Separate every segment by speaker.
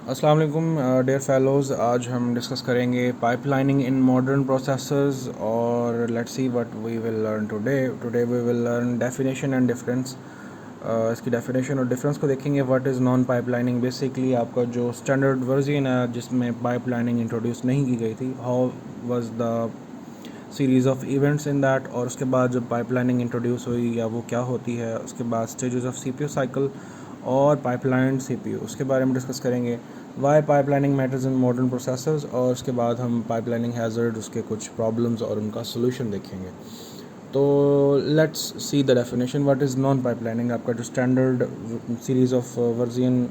Speaker 1: अस्सलाम वालेकुम dear fellows. आज हम डिस्कस करेंगे पाइपलाइनिंग इन मॉडर्न प्रोसेसर्स और let's see what we will learn today we will learn definition and difference. इसकी डेफिनेशन और डिफरेंस को देखेंगे। What is non pipelining, basically आपका जो स्टैंडर्ड वर्जन है जिसमें पाइपलाइनिंग इंट्रोड्यूस नहीं की गई थी, how was the series of events in that. और उसके बाद जब पाइपलाइनिंग इंट्रोड्यूस हुई या वो क्या होती है, उसके बाद स्टेजेस ऑफ सीपीयू साइकिल और पाइपलाइन सीपीयू, उसके बारे में डिस्कस करेंगे। Why pipelining matters in modern processors, और उसके बाद हम पाइपलाइनिंग हैज़र्ड, उसके कुछ प्रॉब्लम्स और उनका सोल्यूशन देखेंगे। तो let's see the definition. What is non pipelining, आपका जो स्टैंडर्ड सीरीज़ ऑफ वर्जन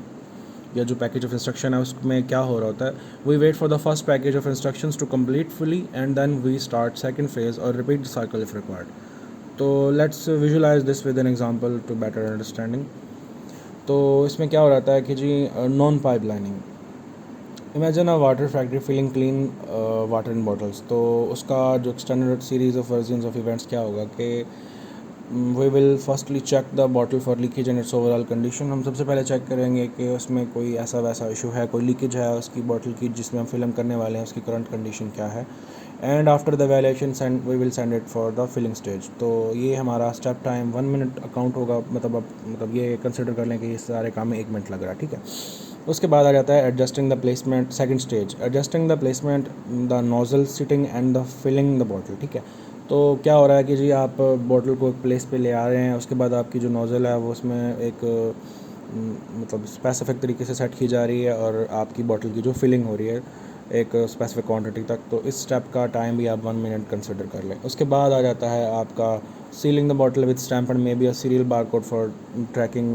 Speaker 1: या जो पैकेज ऑफ इंस्ट्रक्शन है उसमें क्या हो रहा होता है। We wait for the first package of instructions to complete fully and then we start second phase और repeat the cycle if required. तो let's visualise this with an example to better understanding. तो इसमें क्या हो रहा है कि जी non pipelining, imagine a water factory filling clean water in bottles. तो उसका जो standard series of versions of events क्या होगा कि we will firstly check the bottle for leakage and its overall condition. हम सबसे पहले चेक करेंगे कि उसमें कोई ऐसा वैसा इशू है, कोई लीकेज है उसकी बॉटल की जिसमें हम फिल्म करने वाले हैं, उसकी करंट कंडीशन क्या है। And after the valuation send we will send it for the filling stage. तो ये हमारा स्टेप टाइम 1 मिनट अकाउंट होगा। मतलब ये कंसिडर कर लें कि इस सारे काम में 1 मिनट लग रहा है, ठीक है। उसके बाद आ जाता है adjusting the placement, second stage adjusting the placement, the nozzle sitting and the filling the bottle, ठीक है। तो क्या हो रहा है कि जी आप बॉटल को एक प्लेस पे ले आ रहे हैं, उसके बाद आपकी जो नोज़ल है वो उसमें एक मतलब स्पेसिफिक तरीके से सेट की जा रही है और आपकी बॉटल की जो फिलिंग हो रही है एक स्पेसिफिक क्वांटिटी तक। तो इस स्टेप का टाइम भी आप 1 मिनट कंसिडर कर लें। उसके बाद आ जाता है आपका sealing the bottle with stamp and may be a serial bar code for tracking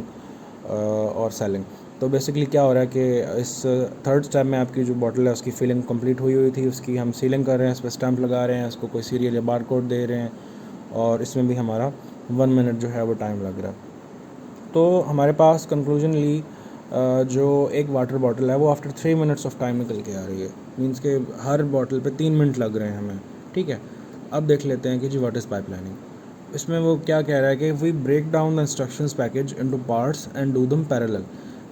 Speaker 1: और सेलिंग। तो बेसिकली क्या हो रहा है कि इस थर्ड स्टेप में आपकी जो बॉटल है उसकी फिलिंग कंप्लीट हुई थी, उसकी हम सीलिंग कर रहे हैं, उस पर स्टैम्प लगा रहे हैं, उसको कोई सीरियल या बार कोड दे रहे हैं और इसमें भी हमारा 1 मिनट जो है वो टाइम लग रहा है। तो हमारे पास कंक्लूजनली जो एक वाटर बॉटल है वो आफ्टर 3 मिनट्स ऑफ टाइम निकल के आ रही है। मीन्स के हर बॉटल पे 3 मिनट लग रहे हैं हमें, ठीक है। अब देख लेते हैं कि जी व्हाट इज़ पाइपलाइनिंग। इसमें वो क्या कह रहा है कि we break down the instructions package into parts and do them parallel.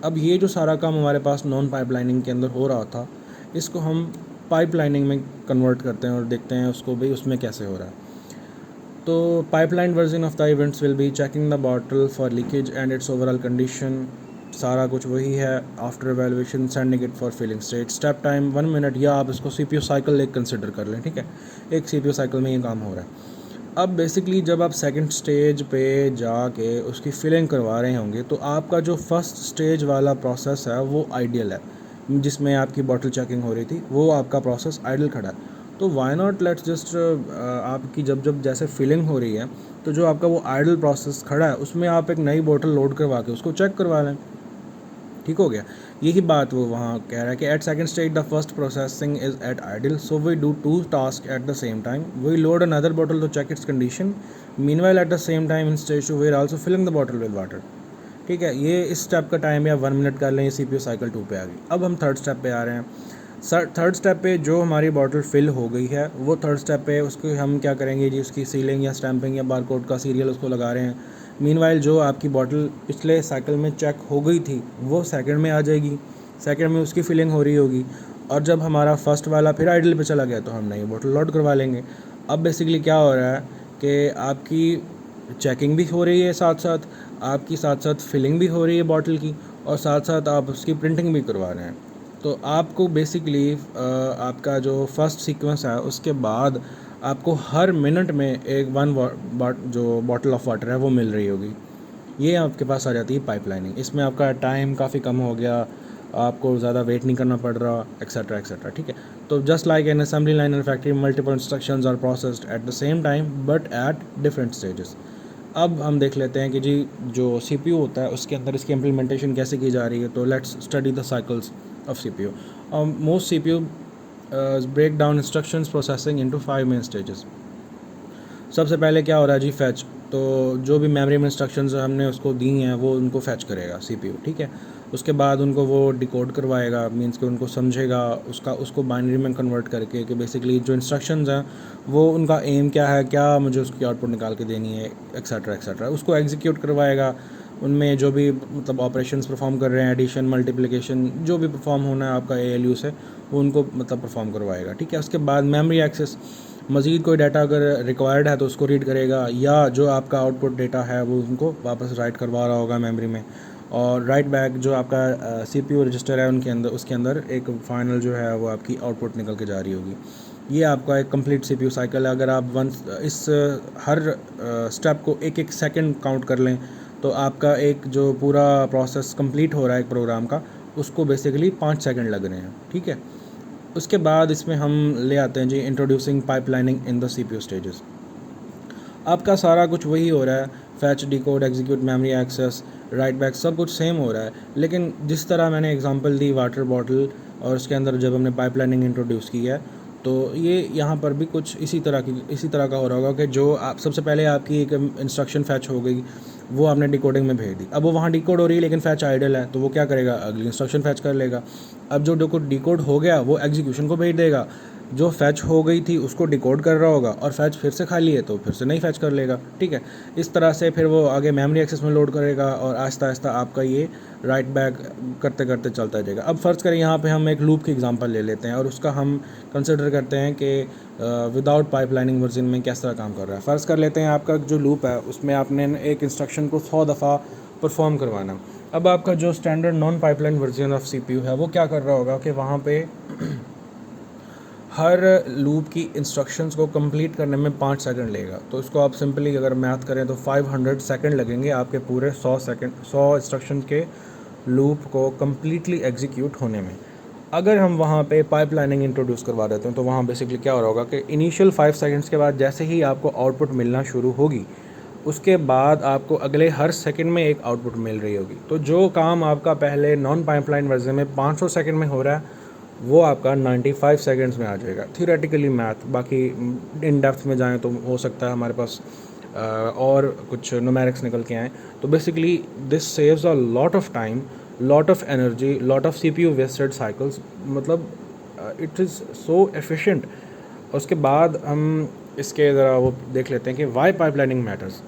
Speaker 1: अब ये जो सारा काम हमारे पास नॉन पाइपलाइनिंग के अंदर हो रहा था, इसको हम पाइपलाइनिंग में कन्वर्ट करते हैं और देखते हैं उसको भी उसमें कैसे हो रहा है। तो pipeline version of the events will be checking the bottle for leakage and its overall condition, सारा कुछ वही है। After evaluation sending it for filling stage, step time 1 minute, या आप इसको सीपीयू साइकिल एक कंसिडर कर लें, ठीक है। एक सीपीयू साइकिल में ये काम हो रहा है। अब बेसिकली जब आप सेकंड स्टेज पे जाके उसकी फिलिंग करवा रहे होंगे तो आपका जो फर्स्ट स्टेज वाला प्रोसेस है वो आइडियल है, जिसमें आपकी बॉटल चेकिंग हो रही थी, वो आपका प्रोसेस आइडियल खड़ा है। तो वाई नॉट लेट्स जस्ट आपकी जब जब जैसे फिलिंग हो रही है तो जो आपका वो आइडियल प्रोसेस खड़ा है उसमें आप एक नई बोतल लोड करवा के उसको चेक करवा लें, ठीक हो गया। यही बात वो वहाँ कह रहा है कि at second stage the first processing is at ideal, so we do 2 task at the same time. We load another bottle to check its condition, meanwhile at the same time in stage 2 we are also filling the bottle with water, ठीक है। ये इस step का time या 1 minute कर लें, CPU cycle 2 पे आ गई। अब हम थर्ड स्टेप पे आ रहे हैं। थर्ड स्टेप पे जो हमारी बॉटल फिल हो गई है वो थर्ड स्टेप पे उसको हम क्या करेंगे जी, उसकी सीलिंग या स्टैंपिंग या बारकोड का सीरियल उसको लगा रहे हैं। मीनवाइल जो आपकी बॉटल पिछले साइकिल में चेक हो गई थी वो सेकंड में आ जाएगी, सेकंड में उसकी फिलिंग हो रही होगी। और जब हमारा फर्स्ट वाला फिर आइडल पे चला गया तो हम नई बॉटल लोड करवा लेंगे। अब बेसिकली क्या हो रहा है कि आपकी चेकिंग भी हो रही है, साथ साथ आपकी साथ साथ फिलिंग भी हो रही है बॉटल की, और साथ साथ आप उसकी प्रिंटिंग भी करवा रहे हैं। तो आपको बेसिकली आपका जो फर्स्ट सीक्वेंस है उसके बाद आपको हर मिनट में एक जो बॉटल ऑफ वाटर है वो मिल रही होगी। ये आपके पास आ जाती है पाइपलाइनिंग। इसमें आपका टाइम काफ़ी कम हो गया, आपको ज़्यादा वेट नहीं करना पड़ रहा, एक्सेट्रा एक्सेट्रा, ठीक है। तो just like an assembly line in factory multiple instructions are processed at the same time but at different stages. अब हम देख लेते हैं कि जी जो सीपीयू होता है उसके अंदर इसकी इम्प्लीमेंटेशन कैसे की जा रही है। तो let's study the cycles of CPU. Most CPU break down instructions processing into 5 main stages. सबसे पहले क्या हो रहा है जी, फैच। तो जो भी मेमोरी में इंस्ट्रक्शंस हमने उसको दी हैं वो उनको फैच करेगा सीपीयू, ठीक है। उसके बाद उनको वो डिकोड करवाएगा, मींस कि उनको समझेगा, उसको बाइनरी में कन्वर्ट करके कि बेसिकली जो इंस्ट्रक्शंस हैं वो उनका एम क्या है, क्या मुझे उसकी आउटपुट निकाल के देनी है, एक्सेट्रा एक्सेट्रा। उसको एग्जीक्यूट करवाएगा, उनमें जो भी मतलब ऑपरेशंस परफॉर्म कर रहे हैं, एडिशन, मल्टीप्लिकेशन, जो भी परफॉर्म होना है आपका ALU से, वो उनको मतलब परफॉर्म करवाएगा, ठीक है। उसके बाद मेमोरी एक्सेस, मज़ीद कोई डाटा अगर रिक्वायर्ड है तो उसको रीड करेगा, या जो आपका आउटपुट डेटा है वो उनको वापस राइट करवा रहा होगा मेमोरी में। और राइट बैक जो आपका CPU रजिस्टर है उनके अंदर, उसके अंदर एक फ़ाइनल जो है वो आपकी आउटपुट निकल के जा रही होगी। ये आपका एक कंप्लीट CPU साइकिल है। अगर आप इस हर स्टेप को एक एक सेकंड काउंट कर लें तो आपका एक जो पूरा प्रोसेस कंप्लीट हो रहा है एक प्रोग्राम का, उसको बेसिकली 5 सेकंड लग रहे हैं, ठीक है। उसके बाद इसमें हम ले आते हैं जी introducing pipelining in the CPU stages. आपका सारा कुछ वही हो रहा है, fetch, decode, execute, memory access, write back, सब कुछ सेम हो रहा है। लेकिन जिस तरह मैंने एग्जांपल दी वाटर बॉटल, और उसके अंदर जब हमने पाइपलाइनिंग इंट्रोड्यूस की है, तो ये यहाँ पर भी कुछ इसी तरह का हो रहा होगा कि जो आप सबसे पहले आपकी एक इंस्ट्रक्शन फैच हो गई, वो आपने डिकोडिंग में भेज दी। अब वो वहाँ डिकोड हो रही है लेकिन फैच आइडल है, तो वो क्या करेगा, अगली इंस्ट्रक्शन फैच कर लेगा। अब जो डिकोड हो गया वो एग्जीक्यूशन को भेज देगा, जो फैच हो गई थी उसको डिकोड कर रहा होगा, और फैच फिर से खाली है तो फिर से नहीं फैच कर लेगा, ठीक है। इस तरह से फिर वो आगे मेमोरी एक्सेस में लोड करेगा, और आहिस्ता आहिस्ता आपका ये राइट बैक करते करते चलता जाएगा। अब फ़र्ज़ करें यहाँ पे हम एक लूप की एग्जांपल ले लेते हैं, और उसका हम कंसिडर करते हैं कि विदाउट पाइपलाइनिंग वर्जन में किस तरह काम कर रहा है। फ़र्ज़ कर लेते हैं आपका जो लूप है उसमें आपने एक इंस्ट्रक्शन को 100 दफ़ा परफॉर्म करवाना। अब आपका जो standard non pipeline version of CPU है वो क्या कर रहा होगा कि वहाँ पे हर लूप की इंस्ट्रक्शंस को कंप्लीट करने में 5 सेकंड लेगा। तो इसको आप सिंपली अगर मैथ करें तो 500 सेकंड लगेंगे आपके पूरे 100 इंस्ट्रक्शन के लूप को कम्प्लीटली एग्जीक्यूट होने में। अगर हम वहाँ पे पाइपलाइनिंग इंट्रोड्यूस करवा देते हैं तो वहाँ बेसिकली क्या हो रहा होगा कि इनिशियल 5 सेकंड्स के बाद जैसे ही आपको आउटपुट मिलना शुरू होगी, उसके बाद आपको अगले हर सेकंड में एक आउटपुट मिल रही होगी। तो जो काम आपका पहले नॉन पाइपलाइन वर्जन में 500 सेकंड में हो रहा है, वो आपका 95 सेकंड्स में आ जाएगा। थियोरेटिकली मैथ, बाकी इन डेप्थ में जाएं तो हो सकता है हमारे पास और कुछ न्यूमेरिक्स निकल के आएँ। तो basically this saves a lot of time, lot of energy, lot of CPU wasted cycles, मतलब इट इज़ सो एफिशिएंट। उसके बाद हम इसके ज़रा वो देख लेते हैं कि वाई पाइपलाइनिंग मैटर्स।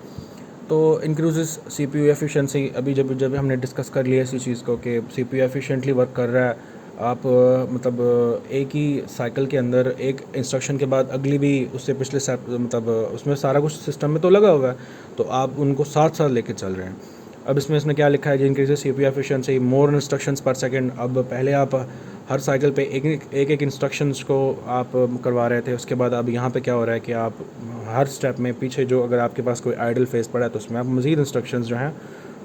Speaker 1: तो इंक्रीजेस CPU एफिशिएंसी, अभी जब हमने डिस्कस कर लिया इसी चीज़ को कि CPU एफिशिएंटली वर्क कर रहा है। आप एक ही साइकिल के अंदर एक इंस्ट्रक्शन के बाद अगली भी उससे पिछले मतलब उसमें सारा कुछ सिस्टम में तो लगा होगा, तो आप उनको साथ साथ लेके चल रहे हैं। अब इसने क्या लिखा है कि इंक्रीजेस CPU एफिशिएंसी, मोर इंस्ट्रक्शंस पर सेकंड। अब पहले आप हर साइकिल पे एक इंस्ट्रक्शंस को आप करवा रहे थे, उसके बाद अब यहाँ पे क्या हो रहा है कि आप हर स्टेप में पीछे जो अगर आपके पास कोई आइडल फेस पड़ा है तो उसमें आप मज़ीद इंस्ट्रक्शंस जो हैं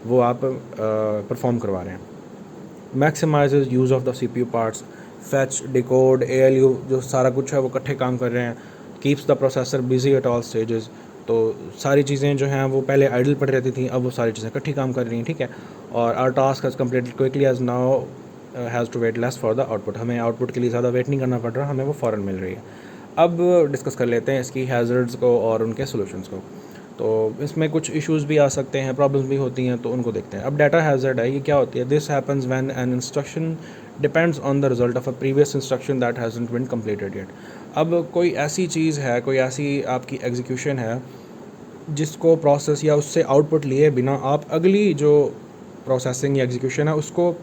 Speaker 1: वो आप परफॉर्म करवा रहे हैं। Maximises use of the CPU parts, fetch, decode, ALU, जो सारा कुछ है वो इकट्ठे काम कर रहे हैं। Keeps the processor busy at all stages. तो सारी चीज़ें जो हैं वो पहले आइडल पड़ी रहती थी, अब वो सारी चीज़ें इकट्ठी काम कर रही हैं, ठीक है। और our task has completed quickly as now has to wait less for the output. हमें आउटपुट के लिए ज़्यादा वेट नहीं करना पड़ रहा, हमें वो फ़ौरन मिल रही है। अब डिस्कस कर लेते हैं इसकी हैज़र्ड्स को और उनके सोल्यूशंस को। तो इसमें कुछ इश्यूज़ भी आ सकते हैं, प्रॉब्लम्स भी होती हैं, तो उनको देखते हैं। अब डाटा हैज़र्ड है, ये क्या होती है? This happens when an instruction depends on the result of a previous instruction that hasn't been completed yet. अब कोई ऐसी चीज़ है, कोई ऐसी आपकी एग्जीक्यूशन है जिसको प्रोसेस या उससे आउटपुट लिए बिना आप अगली जो प्रोसेसिंग या एग्जीक्यूशन है उसको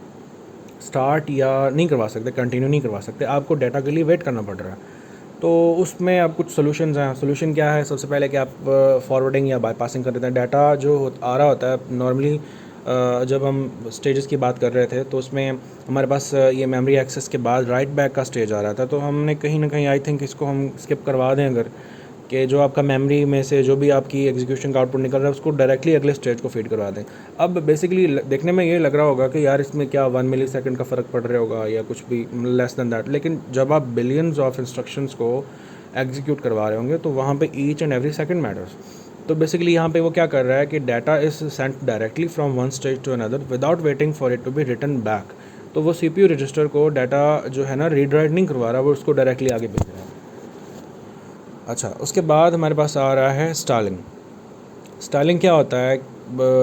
Speaker 1: स्टार्ट या नहीं करवा सकते, कंटिन्यू नहीं करवा सकते, आपको डाटा के लिए वेट करना पड़ रहा है। तो उसमें अब कुछ सोल्यूशंस हैं। सोल्यूशन क्या है? सबसे पहले कि आप फॉरवर्डिंग या बाईपासिंग कर देते हैं। डाटा जो आ रहा होता है नॉर्मली, जब हम स्टेजेस की बात कर रहे थे तो उसमें हमारे पास ये मेमोरी एक्सेस के बाद राइट बैक का स्टेज आ रहा था। तो हमने कहीं ना कहीं आई थिंक इसको हम स्किप करवा दें अगर, कि जो आपका मेमोरी में से जो भी आपकी एग्जीक्यूशन का आउटपुट निकल रहा है उसको डायरेक्टली अगले स्टेज को फीड करवा दें। अब बेसिकली देखने में ये लग रहा होगा कि यार इसमें क्या 1 मिली सेकेंड का फ़र्क पड़ रहा होगा या कुछ भी लेस दैन दैट, लेकिन जब आप बिलियंस ऑफ इंस्ट्रक्शंस को एग्जीक्यूट करवा रहे होंगे तो वहाँ पे each and every second matters. तो बेसिकली यहाँ पे वो क्या कर रहा है कि data is sent directly from one stage to another without waiting for it to be return back. तो वो CPU रजिस्टर को डाटा जो है ना रीड राइट नहीं करवा रहा, वो उसको डायरेक्टली आगे भेज रहा है। अच्छा, उसके बाद हमारे पास आ रहा है स्टालिंग। स्टालिंग क्या होता है?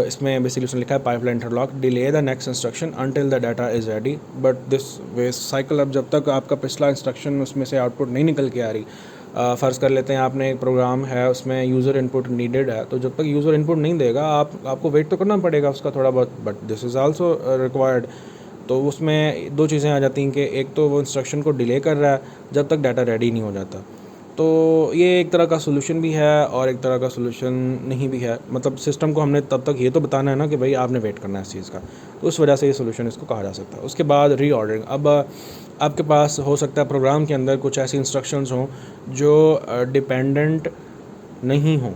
Speaker 1: इसमें बेसिकली उसने लिखा है pipeline interlock delay the next instruction until the data is ready but this waste cycle. अब जब तक आपका पिछला इंस्ट्रक्शन उसमें से आउटपुट नहीं निकल के आ रही फ़र्ज़ कर लेते हैं आपने एक प्रोग्राम है, उसमें यूज़र इनपुट नीडेड है, तो जब तक यूज़र इनपुट नहीं देगा आपको वेट तो करना पड़ेगा उसका थोड़ा बहुत, but this is also required. तो उसमें 2 चीज़ें आ जाती हैं कि एक तो वो इंस्ट्रक्शन को डिले कर रहा है जब तक डाटा रेडी नहीं हो जाता। तो ये एक तरह का सॉल्यूशन भी है और एक तरह का सॉल्यूशन नहीं भी है। मतलब सिस्टम को हमने तब तक ये तो बताना है ना कि भाई आपने वेट करना है इस चीज़ का, तो उस वजह से ये सॉल्यूशन इसको कहा जा सकता है। उसके बाद रीऑर्डरिंग। अब आपके पास हो सकता है प्रोग्राम के अंदर कुछ ऐसी इंस्ट्रक्शंस हों जो डिपेंडेंट नहीं हों,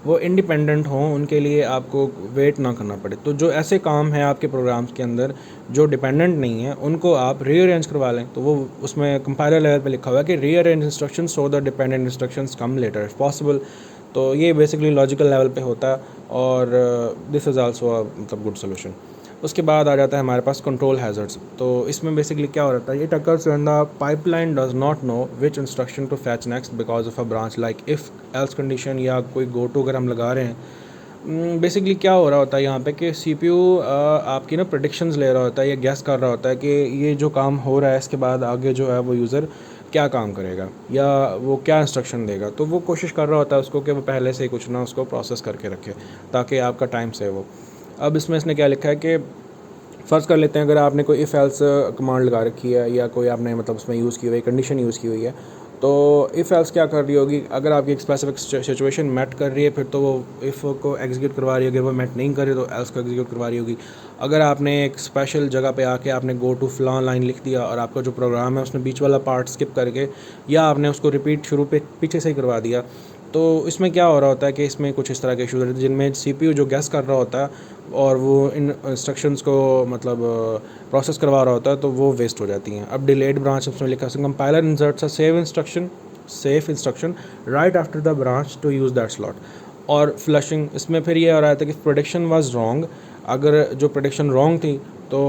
Speaker 1: वो इंडिपेंडेंट हों, उनके लिए आपको वेट ना करना पड़े। तो जो ऐसे काम हैं आपके प्रोग्राम्स के अंदर जो डिपेंडेंट नहीं है, उनको आप रीअरेंज करवा लें। तो वो उसमें कंपाइलर लेवल पे लिखा हुआ है कि rearrange instructions so the dependent instructions come later if possible. तो ये बेसिकली लॉजिकल लेवल पे होता है और दिस इज़ आल्सो मतलब गुड सोल्यूशन। उसके बाद आ जाता है हमारे पास कंट्रोल हैज़र्ड्स। तो इसमें बेसिकली क्या हो रहा है, it occurs when the pipeline does not know which instruction to fetch next because of a branch, like if else condition या कोई गो टू अगर हम लगा रहे हैं। बेसिकली क्या हो रहा होता है यहाँ पे कि सीपीयू आपकी ना प्रेडिक्शंस ले रहा होता है या गैस कर रहा होता है कि ये जो काम हो रहा है इसके बाद आगे जो है वो यूज़र क्या काम करेगा या वो क्या इंस्ट्रक्शन देगा। तो वो कोशिश कर रहा होता है उसको कि वो पहले से ही कुछ ना उसको प्रोसेस करके रखे ताकि आपका टाइम सेव हो। अब इसमें इसने क्या लिखा है कि फ़र्ज़ कर लेते हैं अगर आपने कोई इफ़ एल्स कमांड लगा रखी है या कोई आपने मतलब उसमें यूज़ की हुई कंडीशन यूज़ की हुई है, तो इफ़ एल्स क्या कर रही होगी, अगर आपकी एक स्पेसिफिक सिचुएशन मेट कर रही है फिर तो वो इफ़ को एग्जीक्यूट करवा रही होगी, वो मेट नहीं कर रही तो एल्स को एग्जीक्यूट करवा रही होगी। अगर आपने एक स्पेशल जगह पे आके आपने गो टू फलां लाइन लिख दिया और आपका जो प्रोग्राम है उसने बीच वाला पार्ट स्किप करके या आपने उसको रिपीट शुरू पे पीछे से ही करवा दिया, तो इसमें क्या हो रहा होता है कि इसमें कुछ इस तरह के इशूज़ रहते हैं जिनमें सीपीयू जो गेस कर रहा होता है और वो इन इंस्ट्रक्शंस को मतलब प्रोसेस करवा रहा होता है तो वो वेस्ट हो जाती हैं। अब डिलेड ब्रांच उसमें लिखा है compiler inserts a safe instruction right after the branch to use that slot. और फ्लशिंग, इसमें फिर ये हो रहा था कि प्रोडिक्शन वाज रॉन्ग, अगर जो प्रोडिक्शन रॉन्ग थी तो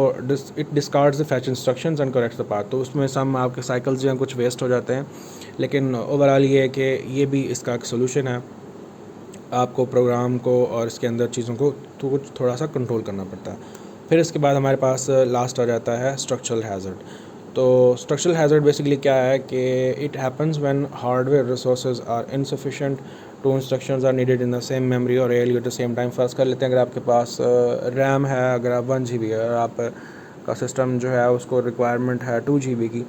Speaker 1: it discards the fetch instructions and corrects the path. तो उसमें सम आपके साइकिल्स जो हैं कुछ वेस्ट हो जाते हैं, लेकिन ओवरऑल ये है कि ये भी इसका एक सोल्यूशन है। आपको प्रोग्राम को और इसके अंदर चीज़ों को तो कुछ थोड़ा सा कंट्रोल करना पड़ता है। फिर इसके बाद हमारे पास लास्ट आ जाता है स्ट्रक्चरल हैज़र्ड। तो स्ट्रक्चरल हैज़र्ड बेसिकली क्या है कि it happens when hardware resources are insufficient to instructions are needed in the same memory और L at the same time. First कर लेते हैं अगर आपके पास रैम है, अगर आप 1 GB है और आपका सिस्टम जो है उसको रिक्वायरमेंट है 2 GB की,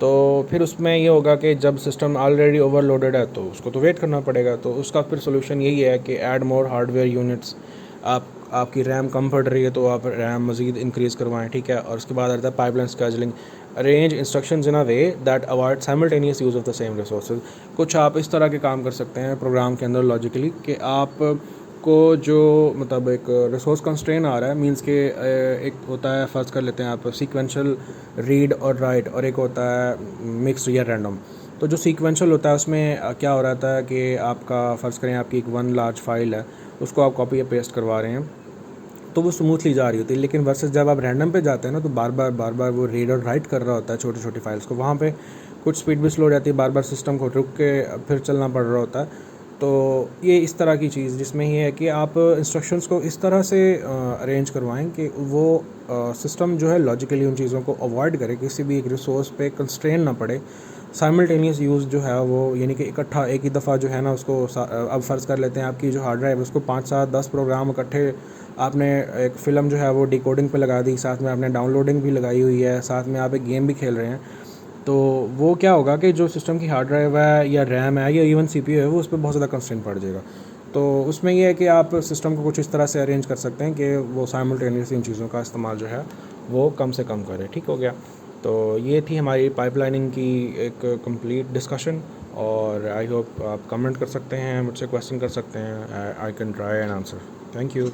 Speaker 1: तो फिर उसमें ये होगा कि जब सिस्टम ऑलरेडी ओवरलोडेड है तो उसको तो वेट करना पड़ेगा। तो उसका फिर सोल्यूशन यही है कि ऐड मोर हार्डवेयर यूनिट्स। आपकी रैम कम पड़ रही है तो आप रैम मज़ीद इंक्रीज़ करवाएं, ठीक है। और उसके बाद आता है pipeline scheduling, arrange instructions in a way that avoid simultaneous use of the same resources. कुछ आप इस तरह के काम कर सकते हैं प्रोग्राम के अंदर लॉजिकली कि आप को जो मतलब एक रिसोर्स कंस्ट्रेन आ रहा है, मींस के एक होता है, फ़र्ज़ कर लेते हैं आप सीक्वेंशियल रीड और राइट, और एक होता है मिक्स्ड या रैंडम। तो जो सीक्वेंशियल होता है उसमें क्या हो रहा है कि आपका फ़र्ज़ करें आपकी एक 1 लार्ज फाइल है, उसको आप कॉपी या पेस्ट करवा रहे हैं तो वो स्मूथली जा रही होती है। लेकिन वर्सेस जब आप रैंडम पे जाते हैं ना तो बार बार वो रीड और राइट कर रहा होता है छोटी छोटी फाइल्स को, वहाँ पे कुछ स्पीड भी स्लो हो जाती है, बार बार सिस्टम को रुक के फिर चलना पड़ रहा होता है। तो ये इस तरह की चीज़ जिसमें ये है कि आप इंस्ट्रक्शंस को इस तरह से अरेंज करवाएं कि वो सिस्टम जो है लॉजिकली उन चीज़ों को अवॉइड करे, किसी भी एक रिसोर्स पे कंस्ट्रेन ना पड़े। साइमल्टेनियस यूज़ जो है वो यानी कि इकट्ठा एक ही दफ़ा जो है ना उसको अब फ़र्ज़ कर लेते हैं आपकी जो हार्ड ड्राइव है उसको 5, 7, 10 प्रोग्राम इकट्ठे, आपने एक फ़िल्म जो है वो डिकोडिंग पे लगा दी, साथ में आपने डाउनलोडिंग भी लगाई हुई है, साथ में आप एक गेम भी खेल रहे हैं, तो वो क्या होगा कि जो सिस्टम की हार्ड ड्राइव है या रैम है या इवन सीपीयू है वो उस पर बहुत ज़्यादा कंस्ट्रेंट पड़ जाएगा। तो उसमें ये है कि आप सिस्टम को कुछ इस तरह से अरेंज कर सकते हैं कि वो साइमल्टेनियसली इन चीज़ों का इस्तेमाल जो है वो कम से कम करे। ठीक हो गया। तो ये थी हमारी पाइपलाइनिंग की एक कंप्लीट डिस्कशन, और आई होप आप कमेंट कर सकते हैं, मुझसे क्वेश्चन कर सकते हैं, I can try an answer. Thank you.